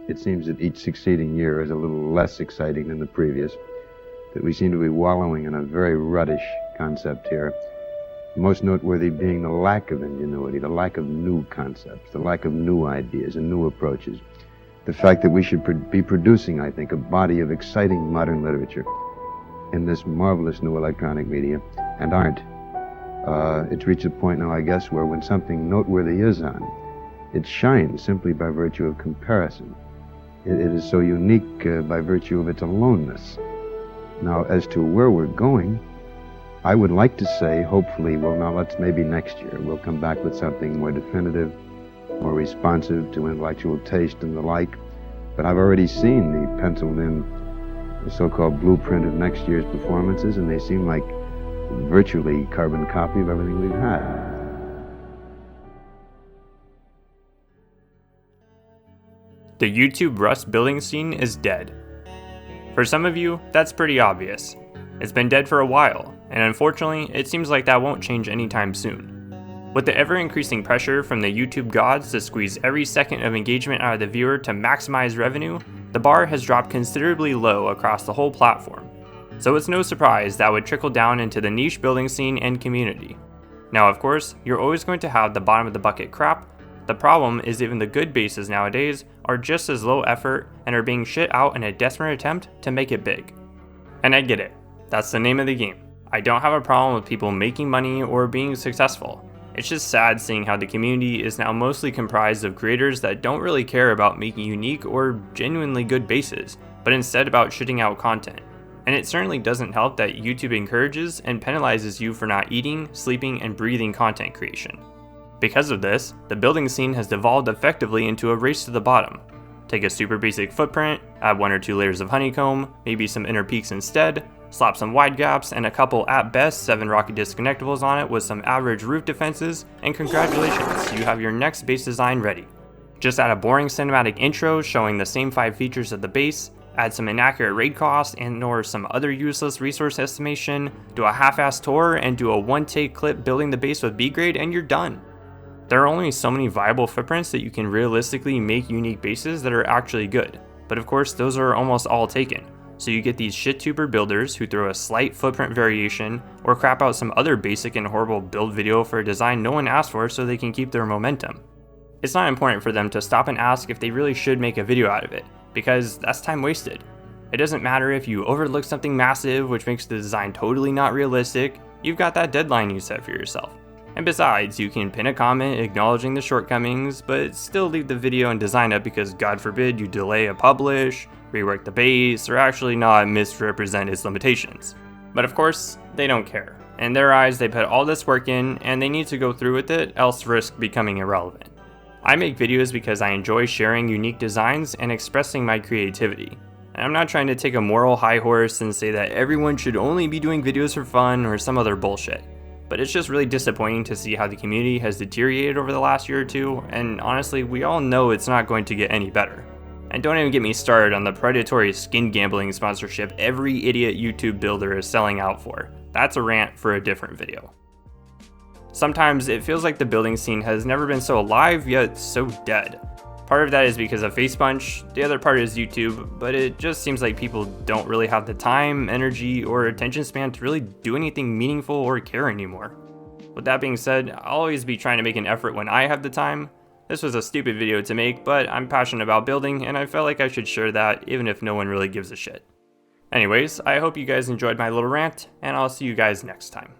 it seems that each succeeding year is a little less exciting than the previous, that we seem to be wallowing in a very ruddish concept here. Most noteworthy being the lack of ingenuity, the lack of new concepts, the lack of new ideas and new approaches. The fact that we should be producing, I think, a body of exciting modern literature in this marvelous new electronic media, and aren't. It's reached a point now, I guess, where when something noteworthy is on, it shines simply by virtue of comparison. It is so unique by virtue of its aloneness. Now, as to where we're going, I would like to say, hopefully, well, now let's maybe next year we'll come back with something more definitive, more responsive to intellectual taste and the like. But I've already seen the penciled-in, the so-called blueprint of next year's performances, and they seem like virtually carbon copy of everything we've had. The YouTube Rust building scene is dead. For some of you, that's pretty obvious. It's been dead for a while, and unfortunately, it seems like that won't change anytime soon. With the ever-increasing pressure from the YouTube gods to squeeze every second of engagement out of the viewer to maximize revenue, the bar has dropped considerably low across the whole platform. So it's no surprise that would trickle down into the niche building scene and community. Now, of course, you're always going to have the bottom of the bucket crap. The problem is even the good bases nowadays are just as low effort and are being shit out in a desperate attempt to make it big. And I get it. That's the name of the game. I don't have a problem with people making money or being successful. It's just sad seeing how the community is now mostly comprised of creators that don't really care about making unique or genuinely good bases, but instead about shitting out content. And it certainly doesn't help that YouTube encourages and penalizes you for not eating, sleeping, and breathing content creation. Because of this, the building scene has devolved effectively into a race to the bottom. Take a super basic footprint, add 1 or 2 layers of honeycomb, maybe some inner peaks instead, slap some wide gaps and a couple at best 7 rocket disconnectables on it with some average roof defenses, and congratulations, you have your next base design ready. Just add a boring cinematic intro showing the same 5 features of the base, add some inaccurate raid cost and or some other useless resource estimation, do a half-assed tour, and do a one-take clip building the base with B-grade, and you're done. There are only so many viable footprints that you can realistically make unique bases that are actually good, but of course those are almost all taken. So you get these shit-tuber builders who throw a slight footprint variation or crap out some other basic and horrible build video for a design no one asked for so they can keep their momentum. It's not important for them to stop and ask if they really should make a video out of it, because that's time wasted. It doesn't matter if you overlook something massive which makes the design totally not realistic, you've got that deadline you set for yourself. And besides, you can pin a comment acknowledging the shortcomings, but still leave the video and design up because God forbid you delay a publish, rework the base, or actually not misrepresent its limitations. But of course, they don't care. In their eyes, they put all this work in, and they need to go through with it, else risk becoming irrelevant. I make videos because I enjoy sharing unique designs and expressing my creativity. And I'm not trying to take a moral high horse and say that everyone should only be doing videos for fun or some other bullshit. But it's just really disappointing to see how the community has deteriorated over the last year or two, and honestly, we all know it's not going to get any better. And don't even get me started on the predatory skin gambling sponsorship every idiot YouTube builder is selling out for. That's a rant for a different video. Sometimes it feels like the building scene has never been so alive yet so dead. Part of that is because of FacePunch, the other part is YouTube, but it just seems like people don't really have the time, energy, or attention span to really do anything meaningful or care anymore. With that being said, I'll always be trying to make an effort when I have the time. This was a stupid video to make, but I'm passionate about building, and I felt like I should share that even if no one really gives a shit. Anyways, I hope you guys enjoyed my little rant, and I'll see you guys next time.